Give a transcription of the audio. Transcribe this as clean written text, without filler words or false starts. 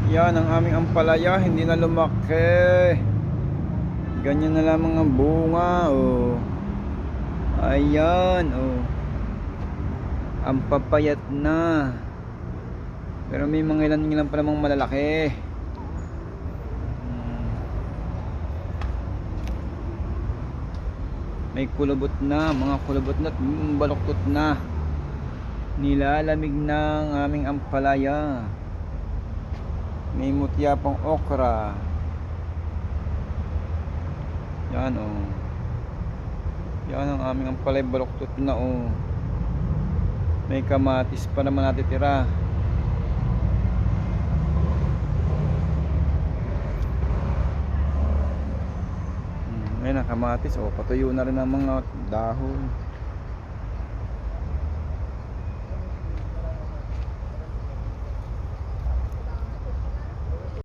Yan ang aming ampalaya, hindi na lumaki. Ganyan na lamang ang bunga, oh. Ayan, oh. Ang papayat na. Pero may mga ilan pa namang malalaki. May kulubot na, mga kulubot na at baluktot na. Nilalamig ng aming ampalaya. May mutya pang okra. Yan, oh. Yan ang aming ampalaya, baluktot na, oh. May kamatis pa naman natitira. Ngayon ang kamatis, oh, patuyo na rin ang mga dahon.